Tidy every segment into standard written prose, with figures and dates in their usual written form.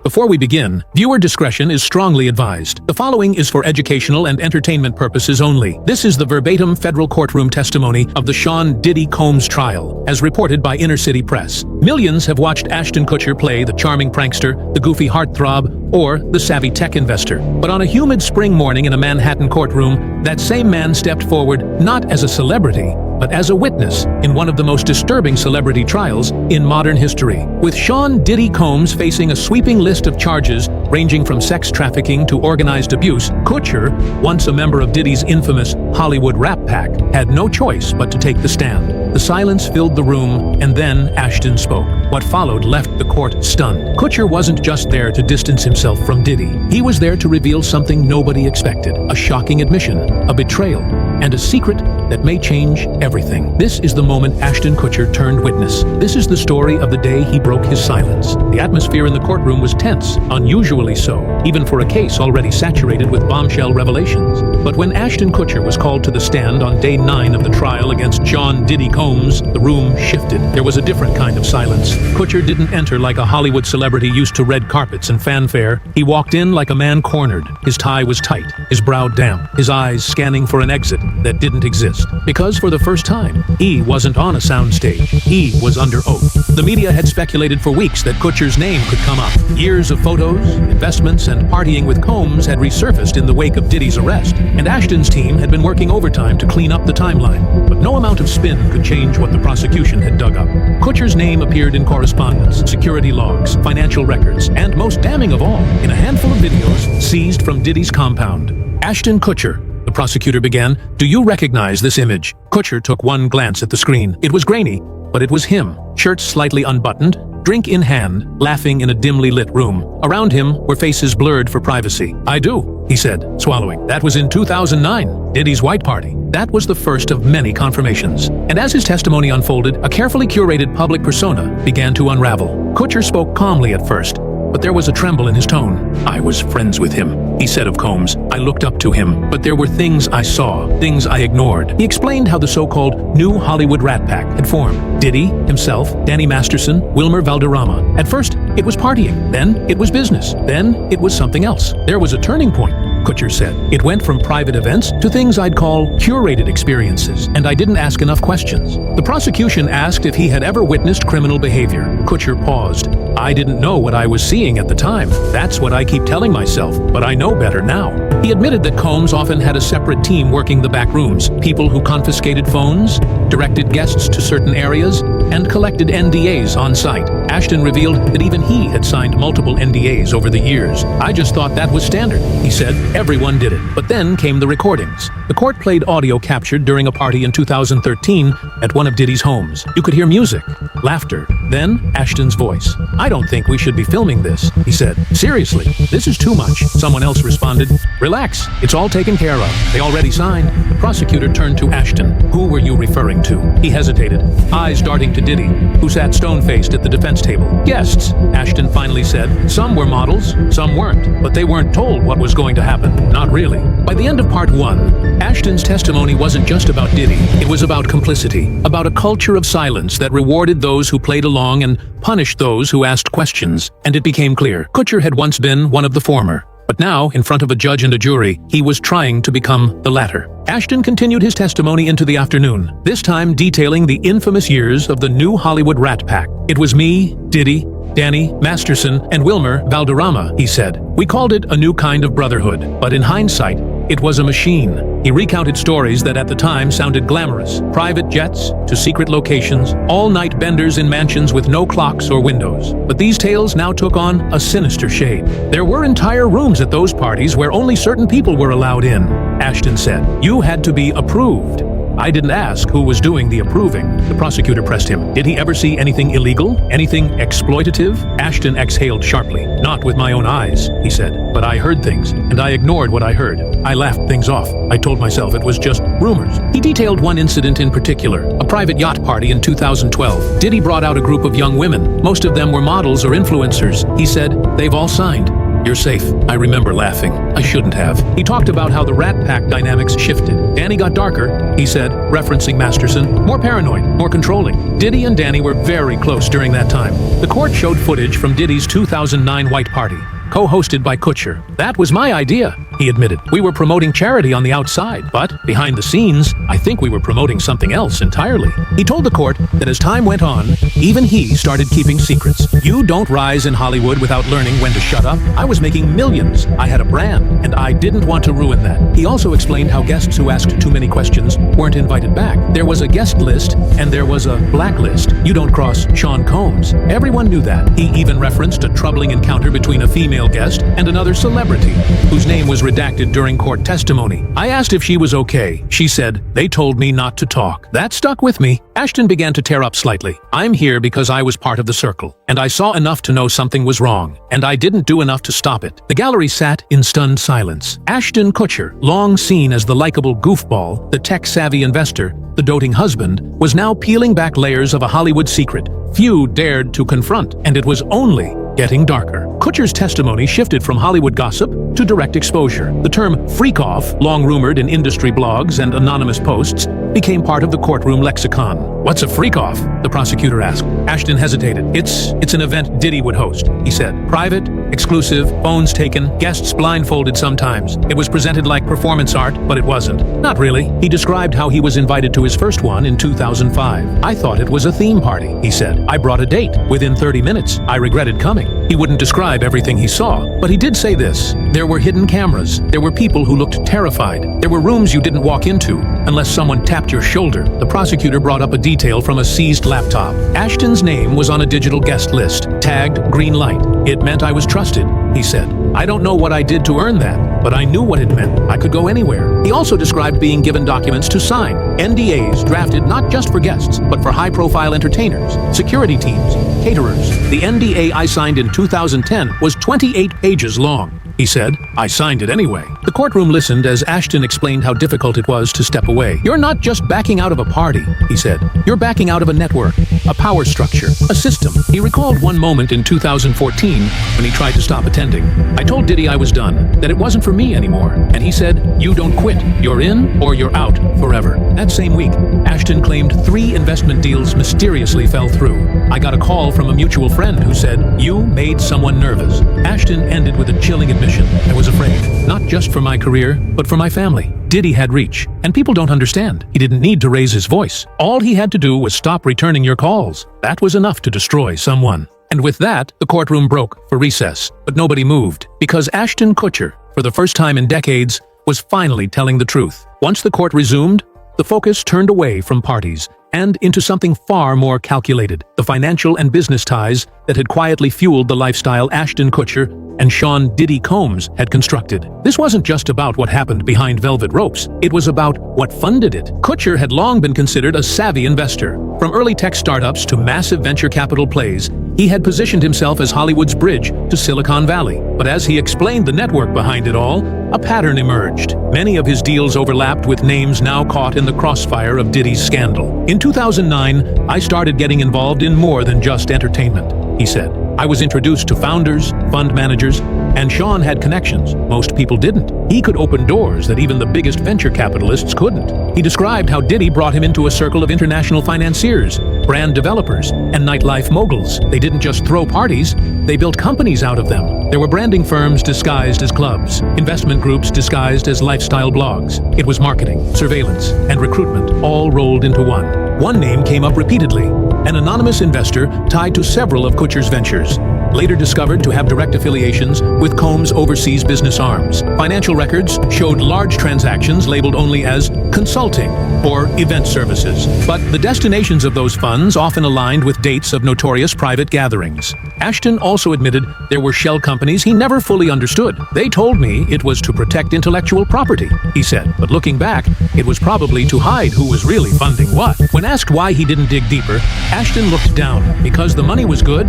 Before we begin, viewer discretion is strongly advised. The following is for educational and entertainment purposes only. This is the verbatim federal courtroom testimony of the Sean Diddy Combs trial, as reported by Inner City Press. Millions have watched Ashton Kutcher play the charming prankster, the goofy heartthrob, or the savvy tech investor. But on a humid spring morning in a Manhattan courtroom, that same man stepped forward not as a celebrity, but as a witness in one of the most disturbing celebrity trials in modern history. With Sean Diddy Combs facing a sweeping list of charges ranging from sex trafficking to organized abuse, Kutcher, once a member of Diddy's infamous Hollywood rap pack, had no choice but to take the stand. The silence filled the room, and then Ashton spoke. What followed left the court stunned. Kutcher wasn't just there to distance himself from Diddy. He was there to reveal something nobody expected, a shocking admission, a betrayal, and a secret that may change everything. This is the moment Ashton Kutcher turned witness. This is the story of the day he broke his silence. The atmosphere in the courtroom was tense, unusually so, even for a case already saturated with bombshell revelations. But when Ashton Kutcher was called to the stand on day 9 of the trial against Sean Diddy Combs, the room shifted. There was a different kind of silence. Kutcher didn't enter like a Hollywood celebrity used to red carpets and fanfare. He walked in like a man cornered. His tie was tight, his brow damp, his eyes scanning for an exit that didn't exist. Because for the first time, he wasn't on a soundstage. He was under oath. The media had speculated for weeks that Kutcher's name could come up. Years of photos, investments, and partying with Combs had resurfaced in the wake of Diddy's arrest, and Ashton's team had been working overtime to clean up the timeline. But no amount of spin could change what the prosecution had dug up. Kutcher's name appeared in correspondence, security logs, financial records, and most damning of all, in a handful of videos seized from Diddy's compound. Ashton Kutcher, the prosecutor began, do you recognize this image? Kutcher took one glance at the screen. It was grainy, but it was him, shirt slightly unbuttoned, drink in hand, laughing in a dimly lit room. Around him were faces blurred for privacy. I do, he said, swallowing. That was in 2009, Diddy's White Party. That was the first of many confirmations. And as his testimony unfolded, a carefully curated public persona began to unravel. Kutcher spoke calmly at first, but there was a tremble in his tone. I was friends with him, he said of Combs. I looked up to him, but there were things I saw, things I ignored. He explained how the so-called new Hollywood Rat Pack had formed. Diddy, himself, Danny Masterson, Wilmer Valderrama. At first, it was partying. Then, it was business. Then, it was something else. There was a turning point, Kutcher said. It went from private events to things I'd call curated experiences, and I didn't ask enough questions. The prosecution asked if he had ever witnessed criminal behavior. Kutcher paused. I didn't know what I was seeing at the time. That's what I keep telling myself, but I know better now. He admitted that Combs often had a separate team working the back rooms, people who confiscated phones, directed guests to certain areas, and collected NDAs on site. Ashton revealed that even he had signed multiple NDAs over the years. I just thought that was standard, he said. Everyone did it. But then came the recordings. The court played audio captured during a party in 2013 at one of Diddy's homes. You could hear music, laughter, then Ashton's voice. I don't think we should be filming this, he said. Seriously, this is too much, someone else responded. Relax, it's all taken care of. They already signed. The prosecutor turned to Ashton. Who were you referring to? He hesitated, eyes darting to Diddy, who sat stone-faced at the defense table. Guests, Ashton finally said. Some were models, some weren't, but they weren't told what was going to happen. Not really. By the end of part 1, Ashton's testimony wasn't just about Diddy. It was about complicity, about a culture of silence that rewarded those who played along and punished those who asked questions. And it became clear, Kutcher had once been one of the former. But now, in front of a judge and a jury, he was trying to become the latter. Ashton continued his testimony into the afternoon, this time detailing the infamous years of the new Hollywood Rat Pack. It was me, Diddy, Danny Masterson, and Wilmer Valderrama, he said. We called it a new kind of brotherhood, but in hindsight, it was a machine. He recounted stories that at the time sounded glamorous. Private jets to secret locations, all-night benders in mansions with no clocks or windows. But these tales now took on a sinister shade. There were entire rooms at those parties where only certain people were allowed in, Ashton said. You had to be approved. I didn't ask who was doing the approving. The prosecutor pressed him. Did he ever see anything illegal? Anything exploitative? Ashton exhaled sharply. Not with my own eyes, he said. But I heard things, and I ignored what I heard. I laughed things off. I told myself it was just rumors. He detailed one incident in particular, a private yacht party in 2012. Diddy brought out a group of young women. Most of them were models or influencers. He said, they've all signed. "You're safe." I remember laughing. I shouldn't have. He talked about how the Rat Pack dynamics shifted. Danny got darker, he said, referencing Masterson. More paranoid, more controlling. Diddy and Danny were very close during that time. The court showed footage from Diddy's 2009 White Party, co-hosted by Kutcher. "That was my idea," he admitted. "We were promoting charity on the outside, but behind the scenes, I think we were promoting something else entirely." He told the court that as time went on, even he started keeping secrets. "You don't rise in Hollywood without learning when to shut up. I was making millions. I had a brand, and I didn't want to ruin that." He also explained how guests who asked too many questions weren't invited back. There was a guest list, and there was a blacklist. You don't cross Sean Combs. Everyone knew that. He even referenced a troubling encounter between a female guest and another celebrity, whose name was redacted during court testimony. "I asked if she was okay. She said, 'They told me not to talk.' That stuck with me." Ashton began to tear up slightly. "I'm here because I was part of the circle, and I saw enough to know something was wrong, and I didn't do enough to stop it." The gallery sat in stunned silence. Ashton Kutcher, long seen as the likable goofball, the tech-savvy investor, the doting husband, was now peeling back layers of a Hollywood secret few dared to confront, and it was only getting darker. Kutcher's testimony shifted from Hollywood gossip to direct exposure. The term freak-off, long rumored in industry blogs and anonymous posts, became part of the courtroom lexicon. "What's a freak-off?" the prosecutor asked. Ashton hesitated. It's an event Diddy would host," he said. "Private, exclusive, phones taken, guests blindfolded sometimes. It was presented like performance art, but it wasn't." "Not really." He described how he was invited to his first one in 2005. "I thought it was a theme party," he said. "I brought a date. Within 30 minutes, I regretted coming." He wouldn't describe everything he saw, but he did say this: "There were hidden cameras. There were people who looked terrified. There were rooms you didn't walk into unless someone tapped your shoulder." The prosecutor brought up a detail from a seized laptop. Ashton's name was on a digital guest list, tagged green light. "It meant I was trusted," he said. "I don't know what I did to earn that, but I knew what it meant. I could go anywhere." He also described being given documents to sign, NDAs drafted not just for guests, but for high-profile entertainers, security teams, caterers. "The NDA I signed in 2010 was 28 pages long," he said. "I signed it anyway." The courtroom listened as Ashton explained how difficult it was to step away. "You're not just backing out of a party," he said. "You're backing out of a network, a power structure, a system." He recalled one moment in 2014 when he tried to stop attending. "I told Diddy I was done, that it wasn't for me anymore. And he said, 'You don't quit. You're in or you're out forever.'" That same week, Ashton claimed 3 investment deals mysteriously fell through. "I got a call from a mutual friend who said, 'You made someone nervous.'" Ashton ended with a chilling admission. "I was afraid, not just for my career, but for my family." Diddy had reach, and people don't understand. He didn't need to raise his voice. All he had to do was stop returning your calls. That was enough to destroy someone. And with that, the courtroom broke for recess. But nobody moved, because Ashton Kutcher, for the first time in decades, was finally telling the truth. Once the court resumed, the focus turned away from parties and into something far more calculated: the financial and business ties that had quietly fueled the lifestyle Ashton Kutcher and Sean "Diddy" Combs had constructed. This wasn't just about what happened behind velvet ropes, it was about what funded it. Kutcher had long been considered a savvy investor. From early tech startups to massive venture capital plays, he had positioned himself as Hollywood's bridge to Silicon Valley. But as he explained the network behind it all, a pattern emerged. Many of his deals overlapped with names now caught in the crossfire of Diddy's scandal. "In 2009, I started getting involved in more than just entertainment," he said. "I was introduced to founders, fund managers, and Sean had connections most people didn't. He could open doors that even the biggest venture capitalists couldn't." He described how Diddy brought him into a circle of international financiers, brand developers, and nightlife moguls. They didn't just throw parties, they built companies out of them. There were branding firms disguised as clubs, investment groups disguised as lifestyle blogs. It was marketing, surveillance, and recruitment, all rolled into one. One name came up repeatedly: an anonymous investor tied to several of Kutcher's ventures, later discovered to have direct affiliations with Combs' overseas business arms. Financial records showed large transactions labeled only as consulting or event services, but the destinations of those funds often aligned with dates of notorious private gatherings. Ashton also admitted there were shell companies he never fully understood. "They told me it was to protect intellectual property," he said, "but looking back, it was probably to hide who was really funding what." When asked why he didn't dig deeper, Ashton looked down. "Because the money was good,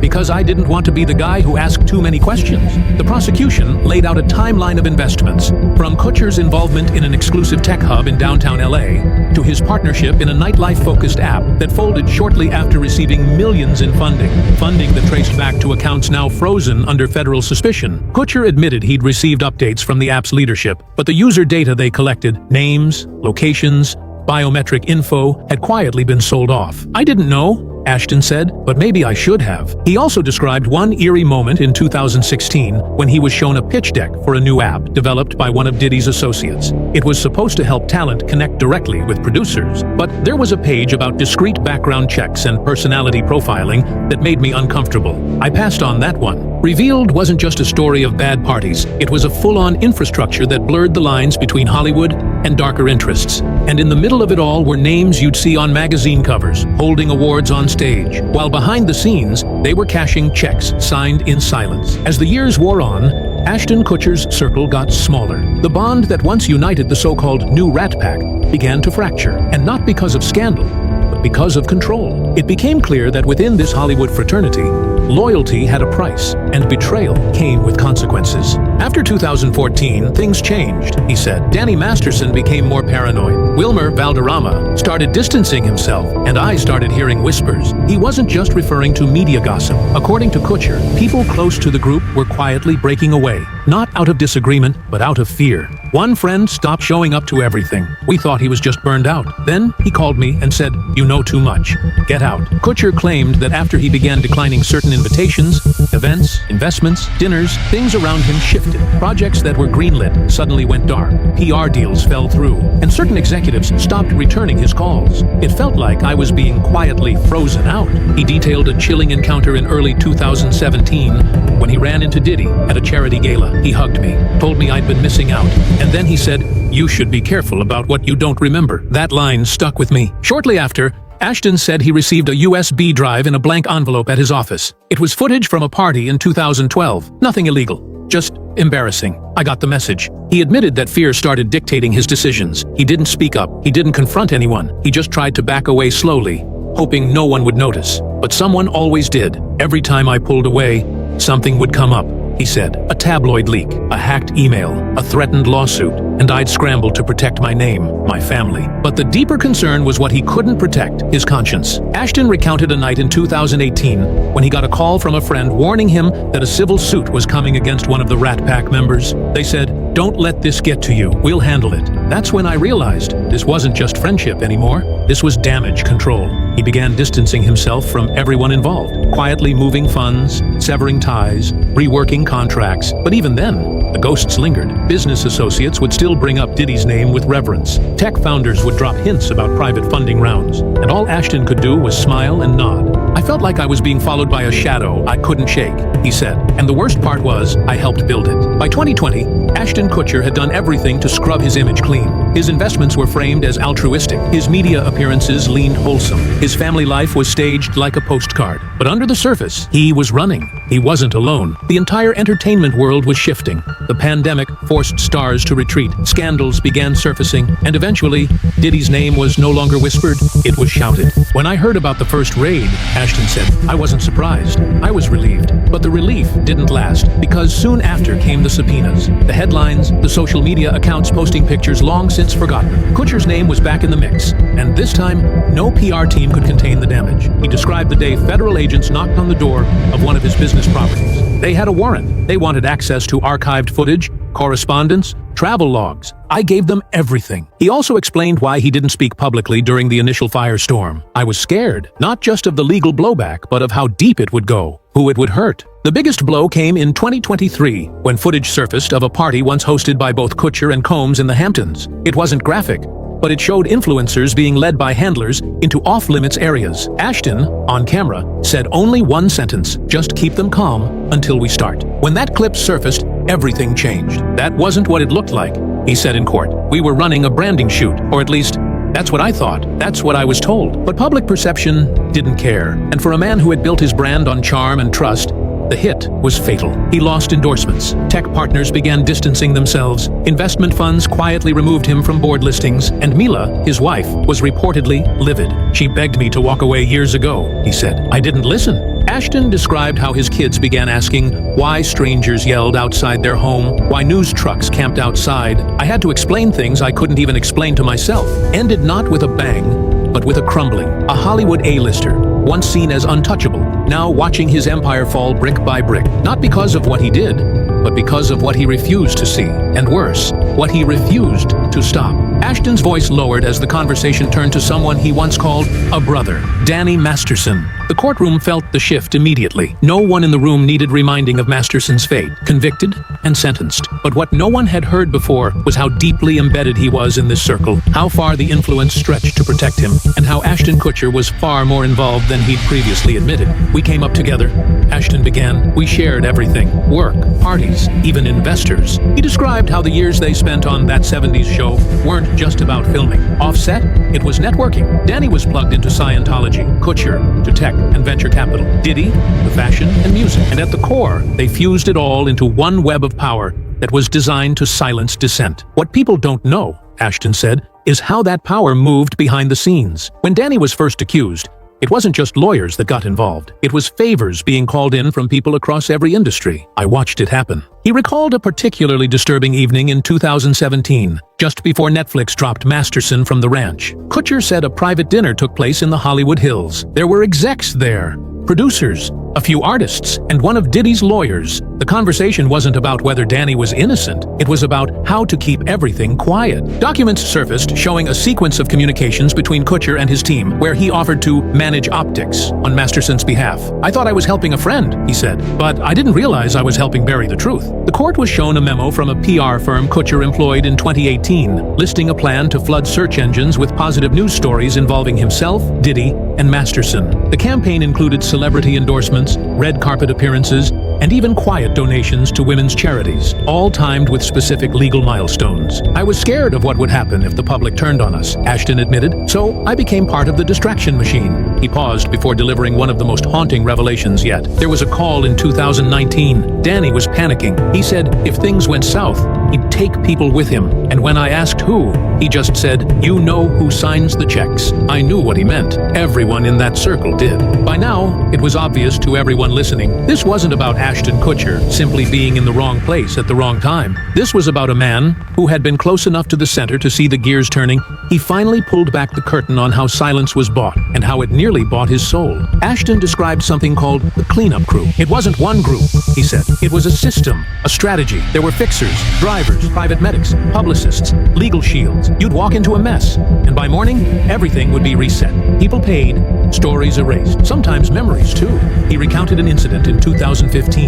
Because I didn't want to be the guy who asked too many questions. The prosecution laid out a timeline of investments, from Kutcher's involvement in an exclusive tech hub in downtown LA, to his partnership in a nightlife-focused app that folded shortly after receiving millions in funding that traced back to accounts now frozen under federal suspicion. Kutcher admitted he'd received updates from the app's leadership, but the user data they collected, names, locations, biometric info, had quietly been sold off. I didn't know, Ashton said, but maybe I should have. He also described one eerie moment in 2016 when he was shown a pitch deck for a new app developed by one of Diddy's associates. It was supposed to help talent connect directly with producers, but there was a page about discreet background checks and personality profiling that made me uncomfortable. I passed on that one. Revealed wasn't just a story of bad parties, it was a full-on infrastructure that blurred the lines between Hollywood and darker interests. And in the middle of it all were names you'd see on magazine covers, holding awards on stage, while behind the scenes, they were cashing checks signed in silence. As the years wore on, Ashton Kutcher's circle got smaller. The bond that once united the so-called new Rat Pack began to fracture, and not because of scandal, but because of control. It became clear that within this Hollywood fraternity, loyalty had a price, and betrayal came with consequences. After 2014, things changed, he said. Danny Masterson became more paranoid. Wilmer Valderrama started distancing himself, and I started hearing whispers. He wasn't just referring to media gossip. According to Kutcher, people close to the group were quietly breaking away, not out of disagreement, but out of fear. One friend stopped showing up to everything. We thought he was just burned out. Then he called me and said, "You know too much. Get out." Kutcher claimed that after he began declining certain invitations, events, investments, dinners, things around him shifted. Projects that were greenlit suddenly went dark. PR deals fell through, and certain executives stopped returning his calls. It felt like I was being quietly frozen out. He detailed a chilling encounter in early 2017 when he ran into Diddy at a charity gala. He hugged me, told me I'd been missing out, and then he said, "You should be careful about what you don't remember." That line stuck with me. Shortly after, Ashton said he received a USB drive in a blank envelope at his office. It was footage from a party in 2012. Nothing illegal, just embarrassing. I got the message. He admitted that fear started dictating his decisions. He didn't speak up. He didn't confront anyone. He just tried to back away slowly, hoping no one would notice. But someone always did. Every time I pulled away, something would come up, he said. A tabloid leak, a hacked email, a threatened lawsuit, and I'd scramble to protect my name, my family. But the deeper concern was what he couldn't protect, his conscience. Ashton recounted a night in 2018 when he got a call from a friend warning him that a civil suit was coming against one of the Rat Pack members. They said, "Don't let this get to you. We'll handle it." That's when I realized this wasn't just friendship anymore. This was damage control. He began distancing himself from everyone involved, quietly moving funds, severing ties, reworking contracts. But even then, the ghosts lingered. Business associates would still bring up Diddy's name with reverence. Tech founders would drop hints about private funding rounds. And all Ashton could do was smile and nod. "I felt like I was being followed by a shadow I couldn't shake," he said. And the worst part was, I helped build it. By 2020, Ashton Kutcher had done everything to scrub his image clean. His investments were framed as altruistic. His media appearances leaned wholesome. His family life was staged like a postcard. But under the surface, he was running. He wasn't alone. The entire entertainment world was shifting. The pandemic forced stars to retreat. Scandals began surfacing. And eventually, Diddy's name was no longer whispered, it was shouted. When I heard about the first raid, Ashton said, I wasn't surprised. I was relieved. But the relief didn't last, because soon after came the subpoenas. The headlines, the social media accounts posting pictures long since forgotten. Kutcher's name was back in the mix, and this time, no PR team could contain the damage. He described the day federal agents knocked on the door of one of his business properties. They had a warrant. They wanted access to archived footage, correspondence, travel logs. I gave them everything. He also explained why he didn't speak publicly during the initial firestorm. I was scared, not just of the legal blowback, but of how deep it would go, who it would hurt. The biggest blow came in 2023, when footage surfaced of a party once hosted by both Kutcher and Combs in the Hamptons. It wasn't graphic, but it showed influencers being led by handlers into off-limits areas. Ashton, on camera, said only one sentence, just keep them calm until we start. When that clip surfaced, everything changed. That wasn't what it looked like, he said in court. We were running a branding shoot, or at least, that's what I thought. That's what I was told. But public perception didn't care. And for a man who had built his brand on charm and trust, the hit was fatal. He lost endorsements. Tech partners began distancing themselves. Investment funds quietly removed him from board listings. And Mila, his wife, was reportedly livid. She begged me to walk away years ago, he said. I didn't listen. Ashton described how his kids began asking why strangers yelled outside their home, why news trucks camped outside. I had to explain things I couldn't even explain to myself. Ended not with a bang, but with a crumbling. A Hollywood A-lister, once seen as untouchable, now watching his empire fall brick by brick. Not because of what he did, but because of what he refused to see. And worse, what he refused to stop. Ashton's voice lowered as the conversation turned to someone he once called a brother, Danny Masterson. The courtroom felt the shift immediately. No one in the room needed reminding of Masterson's fate, convicted and sentenced. But what no one had heard before was how deeply embedded he was in this circle, how far the influence stretched to protect him, and how Ashton Kutcher was far more involved than he'd previously admitted. We came up together, Ashton began. We shared everything, work, parties, even investors. He described how the years they spent on That 70s Show weren't just about filming. Offset, it was networking. Danny was plugged into Scientology, Kutcher to tech and venture capital, Diddy to fashion and music. And at the core, they fused it all into one web of power that was designed to silence dissent. What people don't know, Ashton said, is how that power moved behind the scenes. When Danny was first accused, it wasn't just lawyers that got involved. It was favors being called in from people across every industry. I watched it happen. He recalled a particularly disturbing evening in 2017, just before Netflix dropped Masterson from the ranch. Kutcher said a private dinner took place in the Hollywood Hills. There were execs there, producers, a few artists, and one of Diddy's lawyers. The conversation wasn't about whether Danny was innocent. It was about how to keep everything quiet. Documents surfaced showing a sequence of communications between Kutcher and his team where he offered to manage optics on Masterson's behalf. I thought I was helping a friend, he said, but I didn't realize I was helping bury the truth. The court was shown a memo from a PR firm Kutcher employed in 2018, listing a plan to flood search engines with positive news stories involving himself, Diddy, and Masterson. The campaign included celebrity endorsements, red carpet appearances, and even quiet donations to women's charities, all timed with specific legal milestones. I was scared of what would happen if the public turned on us, Ashton admitted, so I became part of the distraction machine. He paused before delivering one of the most haunting revelations yet. There was a call in 2019. Danny was panicking. He said if things went south, he'd take people with him. And when I asked who, he just said, "You know who signs the checks." I knew what he meant. Everyone in that circle did. By now, it was obvious to everyone listening, this wasn't about Ashton Kutcher simply being in the wrong place at the wrong time. This was about a man who had been close enough to the center to see the gears turning. He finally pulled back the curtain on how silence was bought and how it nearly bought his soul. Ashton described something called the cleanup crew. It wasn't one group, he said. It was a system, a strategy. There were fixers, drivers, private medics, publicists, legal shields. You'd walk into a mess, and by morning, everything would be reset. People paid, stories erased, sometimes memories too. He recounted an incident in 2015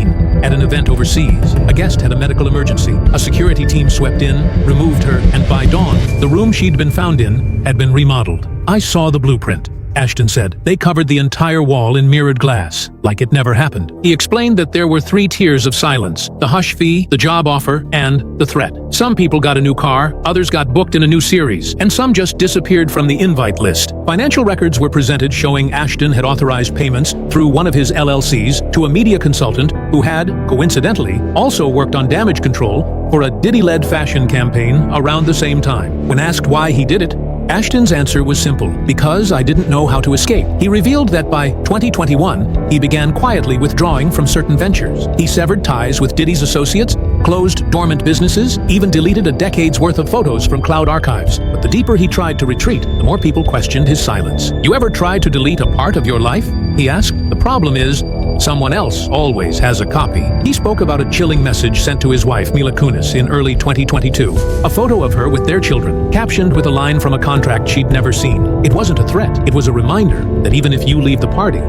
at an event overseas. A guest had a medical emergency. A security team swept in, removed her, and by dawn, the room she'd been found in had been remodeled. I saw the blueprint, Ashton said. They covered the entire wall in mirrored glass, like it never happened. He explained that there were 3 tiers of silence: the hush fee, the job offer, and the threat. Some people got a new car, others got booked in a new series, and some just disappeared from the invite list. Financial records were presented showing Ashton had authorized payments through one of his LLCs to a media consultant who had, coincidentally, also worked on damage control for a Diddy-led fashion campaign around the same time. When asked why he did it, Ashton's answer was simple: because I didn't know how to escape. He revealed that by 2021, he began quietly withdrawing from certain ventures. He severed ties with Diddy's associates, closed dormant businesses, even deleted a decade's worth of photos from cloud archives. But the deeper he tried to retreat, the more people questioned his silence. You ever tried to delete a part of your life? He asked. The problem is, someone else always has a copy. He spoke about a chilling message sent to his wife, Mila Kunis, in early 2022. A photo of her with their children, captioned with a line from a contract she'd never seen. It wasn't a threat. It was a reminder that even if you leave the party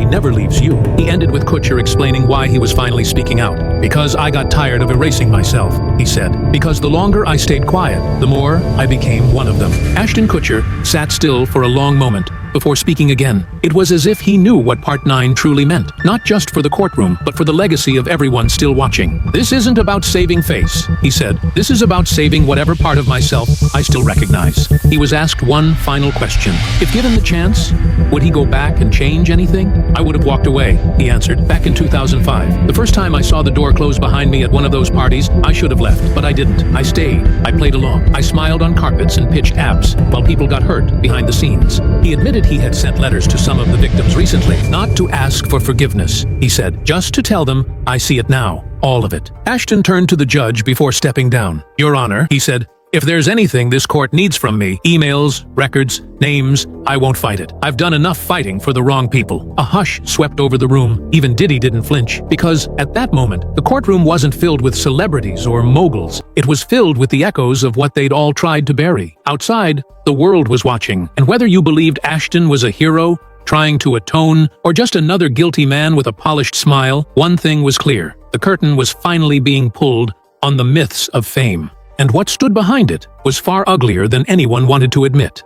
never leaves you. He ended with Kutcher explaining why he was finally speaking out. Because I got tired of erasing myself, he said. Because the longer I stayed quiet, the more I became one of them. Ashton Kutcher sat still for a long moment before speaking again. It was as if he knew what Part 9 truly meant, not just for the courtroom, but for the legacy of everyone still watching. This isn't about saving face, he said. This is about saving whatever part of myself I still recognize. He was asked one final question. If given the chance, would he go back and change anything? I would have walked away, he answered, back in 2005. The first time I saw the door close behind me at one of those parties, I should have left, but I didn't. I stayed. I played along. I smiled on carpets and pitched apps while people got hurt behind the scenes. He admitted admitted he had sent letters to some of the victims recently, not to ask for forgiveness, he said, just to tell them, "I see it now, all of it." Ashton turned to the judge before stepping down. "Your Honor," he said, "if there's anything this court needs from me, emails, records, names, I won't fight it. I've done enough fighting for the wrong people." A hush swept over the room. Even Diddy didn't flinch, because at that moment, the courtroom wasn't filled with celebrities or moguls. It was filled with the echoes of what they'd all tried to bury. Outside, the world was watching, and whether you believed Ashton was a hero, trying to atone, or just another guilty man with a polished smile, one thing was clear. The curtain was finally being pulled on the myths of fame. And what stood behind it was far uglier than anyone wanted to admit.